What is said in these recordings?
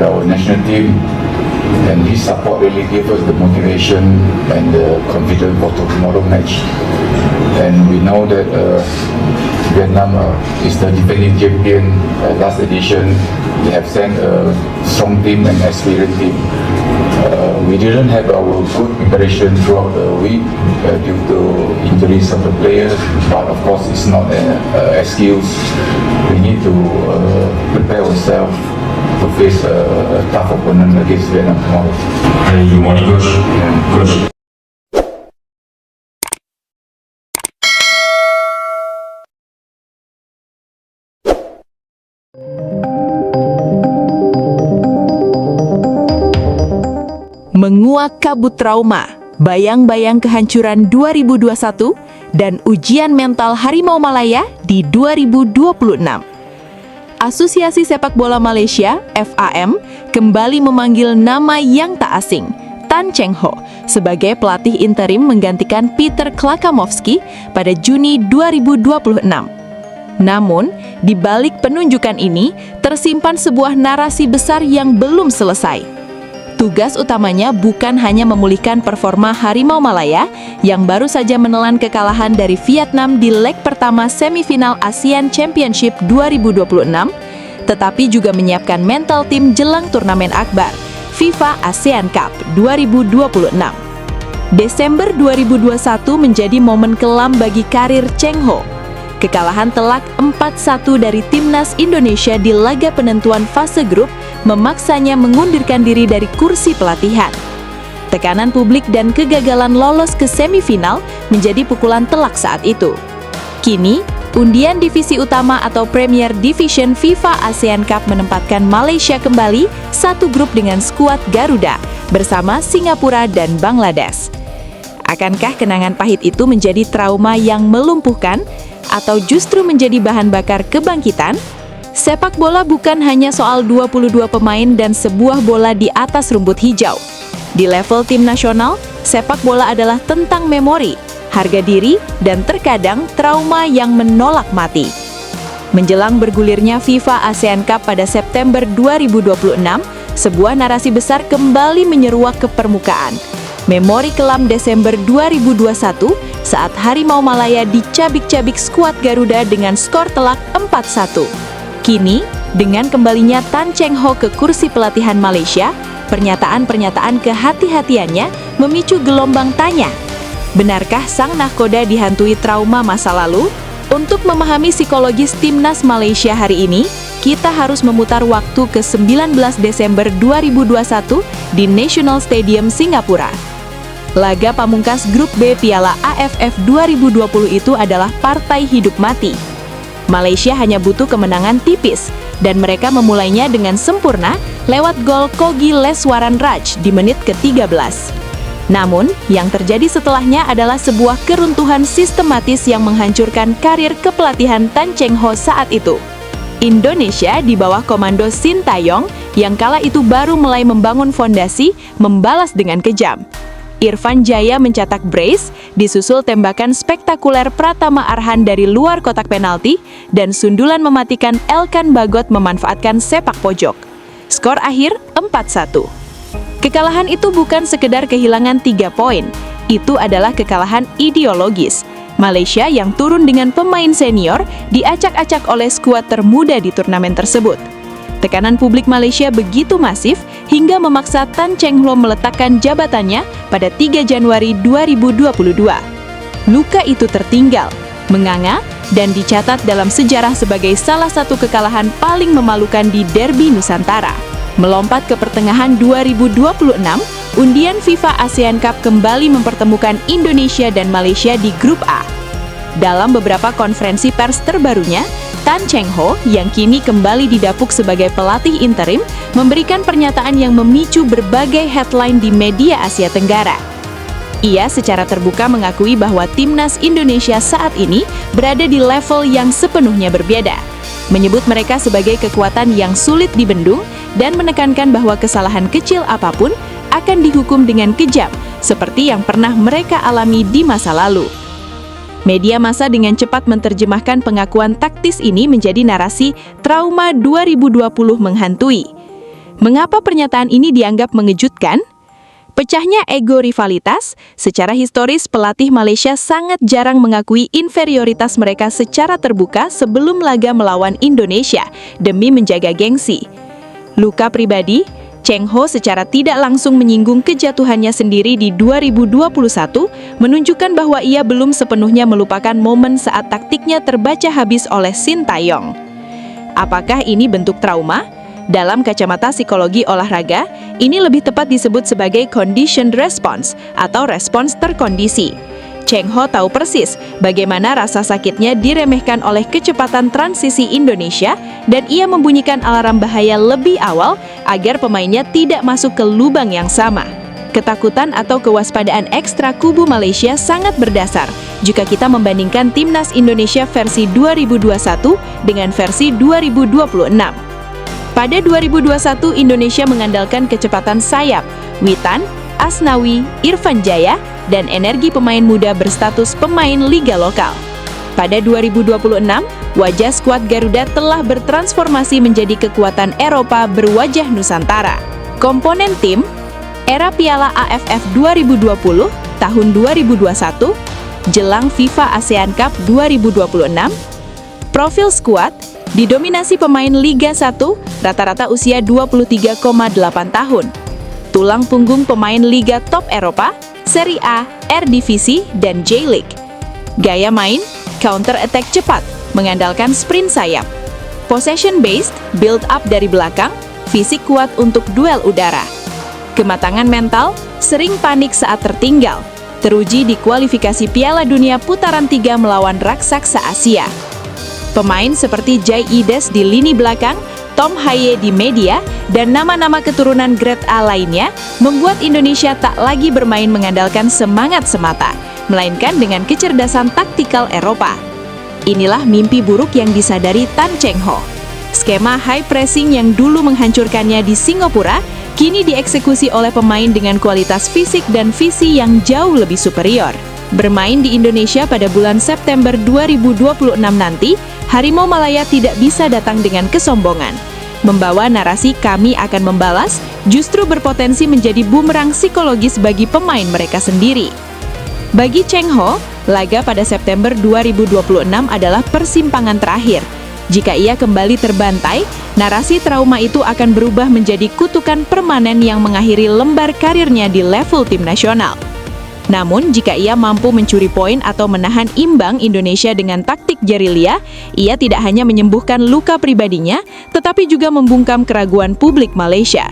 our national team, and his support really gave us the motivation and the confidence for tomorrow match. And we know that Vietnam is the defending champion last edition. They have sent a strong team and experienced team. We didn't have our good preparation throughout the week due to injuries of the players, but of course it's not an excuse. We need to prepare ourselves to face a tough opponent against Vietnam tomorrow. Good morning, Coach. Coach. Menguak kabut trauma, bayang-bayang kehancuran 2021, dan ujian mental Harimau Malaya di 2026. Asosiasi Sepak Bola Malaysia, FAM, kembali memanggil nama yang tak asing, Tan Cheng Ho, sebagai pelatih interim menggantikan Peter Klakamovski pada Juni 2026. Namun, di balik penunjukan ini, tersimpan sebuah narasi besar yang belum selesai. Tugas utamanya bukan hanya memulihkan performa Harimau Malaya yang baru saja menelan kekalahan dari Vietnam di leg pertama semifinal ASEAN Championship 2026, tetapi juga menyiapkan mental tim jelang turnamen akbar FIFA ASEAN Cup 2026. Desember 2021 menjadi momen kelam bagi karir Cheng Ho. Kekalahan telak 4-1 dari Timnas Indonesia di laga penentuan fase grup memaksanya mengundirkan diri dari kursi pelatihan. Tekanan publik dan kegagalan lolos ke semifinal menjadi pukulan telak saat itu. Kini, undian divisi utama atau Premier Division FIFA ASEAN Cup menempatkan Malaysia kembali satu grup dengan skuad Garuda bersama Singapura dan Bangladesh. Akankah kenangan pahit itu menjadi trauma yang melumpuhkan atau justru menjadi bahan bakar kebangkitan? Sepak bola bukan hanya soal 22 pemain dan sebuah bola di atas rumput hijau. Di level tim nasional, sepak bola adalah tentang memori, harga diri, dan terkadang trauma yang menolak mati. Menjelang bergulirnya FIFA ASEAN Cup pada September 2026, sebuah narasi besar kembali menyeruak ke permukaan. Memori kelam Desember 2021 saat Harimau Malaya dicabik-cabik skuad Garuda dengan skor telak 4-1. Kini, dengan kembalinya Tan Cheng Ho ke kursi pelatihan Malaysia, pernyataan-pernyataan kehati-hatiannya memicu gelombang tanya. Benarkah sang nahkoda dihantui trauma masa lalu? Untuk memahami psikologis timnas Malaysia hari ini, kita harus memutar waktu ke 19 Desember 2021 di National Stadium, Singapura. Laga pamungkas grup B Piala AFF 2020 itu adalah partai hidup mati. Malaysia hanya butuh kemenangan tipis, dan mereka memulainya dengan sempurna lewat gol Kogi Leswaran Raj di menit ke-13. Namun, yang terjadi setelahnya adalah sebuah keruntuhan sistematis yang menghancurkan karir kepelatihan Tan Cheng Ho saat itu. Indonesia di bawah komando Sintayong yang kala itu baru mulai membangun fondasi, membalas dengan kejam. Irfan Jaya mencetak brace, disusul tembakan spektakuler Pratama Arhan dari luar kotak penalti, dan sundulan mematikan Elkan Bagot memanfaatkan sepak pojok. Skor akhir 4-1. Kekalahan itu bukan sekedar kehilangan 3 poin, itu adalah kekalahan ideologis. Malaysia yang turun dengan pemain senior diacak-acak oleh skuad termuda di turnamen tersebut. Tekanan publik Malaysia begitu masif hingga memaksa Tan Cheng Ho meletakkan jabatannya pada 3 Januari 2022. Luka itu tertinggal, menganga, dan dicatat dalam sejarah sebagai salah satu kekalahan paling memalukan di derby Nusantara. Melompat ke pertengahan 2026, undian FIFA ASEAN Cup kembali mempertemukan Indonesia dan Malaysia di grup A. Dalam beberapa konferensi pers terbarunya, Tan Cheng Ho yang kini kembali didapuk sebagai pelatih interim memberikan pernyataan yang memicu berbagai headline di media Asia Tenggara. Ia secara terbuka mengakui bahwa timnas Indonesia saat ini berada di level yang sepenuhnya berbeda, menyebut mereka sebagai kekuatan yang sulit dibendung dan menekankan bahwa kesalahan kecil apapun akan dihukum dengan kejam, seperti yang pernah mereka alami di masa lalu. Media massa dengan cepat menerjemahkan pengakuan taktis ini menjadi narasi trauma 2020 menghantui. Mengapa pernyataan ini dianggap mengejutkan? Pecahnya ego rivalitas, secara historis pelatih Malaysia sangat jarang mengakui inferioritas mereka secara terbuka sebelum laga melawan Indonesia demi menjaga gengsi. Luka pribadi, Cheng Ho secara tidak langsung menyinggung kejatuhannya sendiri di 2021, menunjukkan bahwa ia belum sepenuhnya melupakan momen saat taktiknya terbaca habis oleh Sintayong. Apakah ini bentuk trauma? Dalam kacamata psikologi olahraga, ini lebih tepat disebut sebagai conditioned response atau respons terkondisi. Cheng Ho tahu persis bagaimana rasa sakitnya diremehkan oleh kecepatan transisi Indonesia dan ia membunyikan alarm bahaya lebih awal agar pemainnya tidak masuk ke lubang yang sama. Ketakutan atau kewaspadaan ekstra kubu Malaysia sangat berdasar jika kita membandingkan Timnas Indonesia versi 2021 dengan versi 2026. Pada 2021, Indonesia mengandalkan kecepatan sayap, Witan, Asnawi, Irfan Jaya, dan energi pemain muda berstatus pemain liga lokal. Pada 2026, wajah skuad Garuda telah bertransformasi menjadi kekuatan Eropa berwajah Nusantara. Komponen tim, era Piala AFF 2020, tahun 2021, jelang FIFA ASEAN Cup 2026, profil skuad, didominasi pemain Liga 1, rata-rata usia 23,8 tahun. Tulang punggung pemain Liga Top Eropa, Serie A, Eredivisie, dan J-League. Gaya main, counter attack cepat, mengandalkan sprint sayap. Possession based, build up dari belakang, fisik kuat untuk duel udara. Kematangan mental, sering panik saat tertinggal, teruji di kualifikasi Piala Dunia putaran 3 melawan raksasa Asia. Pemain seperti Jai Ides di lini belakang, Tom Haye di media, dan nama-nama keturunan grade A lainnya membuat Indonesia tak lagi bermain mengandalkan semangat semata, melainkan dengan kecerdasan taktikal Eropa. Inilah mimpi buruk yang disadari Tan Cheng Ho. Skema high pressing yang dulu menghancurkannya di Singapura, kini dieksekusi oleh pemain dengan kualitas fisik dan visi yang jauh lebih superior. Bermain di Indonesia pada bulan September 2026 nanti, Harimau Malaya tidak bisa datang dengan kesombongan. Membawa narasi kami akan membalas, justru berpotensi menjadi bumerang psikologis bagi pemain mereka sendiri. Bagi Cheng Ho, laga pada September 2026 adalah persimpangan terakhir. Jika ia kembali terbantai, narasi trauma itu akan berubah menjadi kutukan permanen yang mengakhiri lembar karirnya di level tim nasional. Namun, jika ia mampu mencuri poin atau menahan imbang Indonesia dengan taktik gerilya, ia tidak hanya menyembuhkan luka pribadinya, tetapi juga membungkam keraguan publik Malaysia.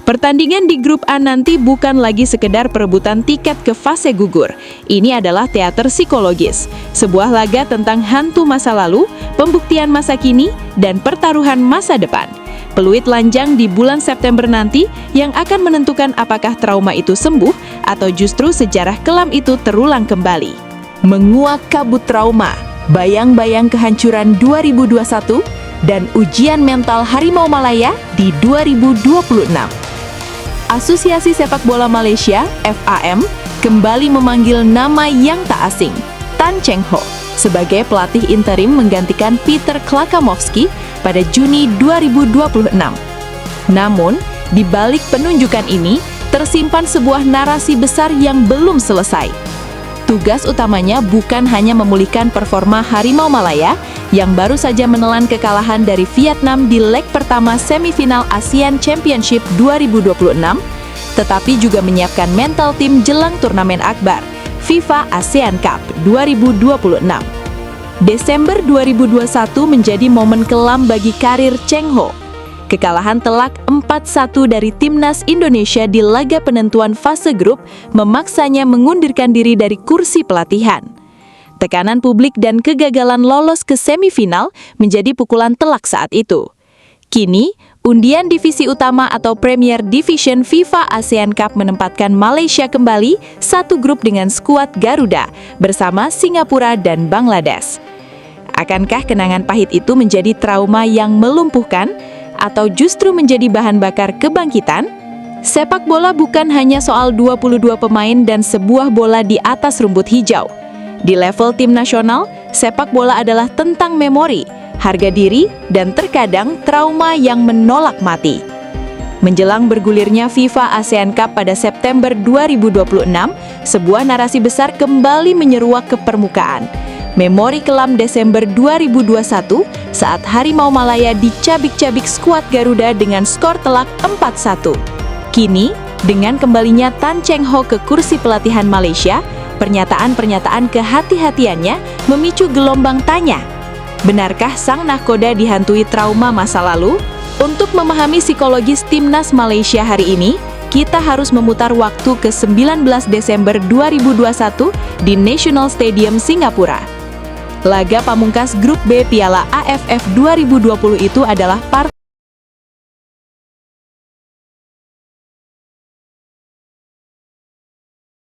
Pertandingan di grup A nanti bukan lagi sekedar perebutan tiket ke fase gugur. Ini adalah teater psikologis, sebuah laga tentang hantu masa lalu, pembuktian masa kini, dan pertaruhan masa depan. Peluit lanjang di bulan September nanti yang akan menentukan apakah trauma itu sembuh atau justru sejarah kelam itu terulang kembali. Menguak kabut trauma, bayang-bayang kehancuran 2021, dan ujian mental Harimau Malaya di 2026. Asosiasi Sepak Bola Malaysia, FAM, kembali memanggil nama yang tak asing, Tan Cheng Ho, sebagai pelatih interim menggantikan Peter Klakamovski pada Juni 2026. Namun, di balik penunjukan ini, tersimpan sebuah narasi besar yang belum selesai. Tugas utamanya bukan hanya memulihkan performa Harimau Malaya yang baru saja menelan kekalahan dari Vietnam di leg pertama semifinal ASEAN Championship 2026, tetapi juga menyiapkan mental tim jelang turnamen akbar, FIFA ASEAN Cup 2026. Desember 2021 menjadi momen kelam bagi karir Cheng Ho. Kekalahan telak 4-1 dari Timnas Indonesia di laga penentuan fase grup memaksanya mengundirkan diri dari kursi pelatihan. Tekanan publik dan kegagalan lolos ke semifinal menjadi pukulan telak saat itu. Kini, undian divisi utama atau Premier Division FIFA ASEAN Cup menempatkan Malaysia kembali satu grup dengan skuad Garuda bersama Singapura dan Bangladesh. Akankah kenangan pahit itu menjadi trauma yang melumpuhkan atau justru menjadi bahan bakar kebangkitan? Sepak bola bukan hanya soal 22 pemain dan sebuah bola di atas rumput hijau. Di level tim nasional, sepak bola adalah tentang memori, harga diri, dan terkadang trauma yang menolak mati. Menjelang bergulirnya FIFA ASEAN Cup pada September 2026, sebuah narasi besar kembali menyeruak ke permukaan. Memori kelam Desember 2021 saat Harimau Malaya dicabik-cabik skuad Garuda dengan skor telak 4-1. Kini, dengan kembalinya Tan Cheng Ho ke kursi pelatihan Malaysia, pernyataan-pernyataan kehati-hatiannya memicu gelombang tanya. Benarkah sang nahkoda dihantui trauma masa lalu? Untuk memahami psikologis timnas Malaysia hari ini, kita harus memutar waktu ke 19 Desember 2021 di National Stadium Singapura. Laga pamungkas Grup B Piala AFF 2020 itu adalah partai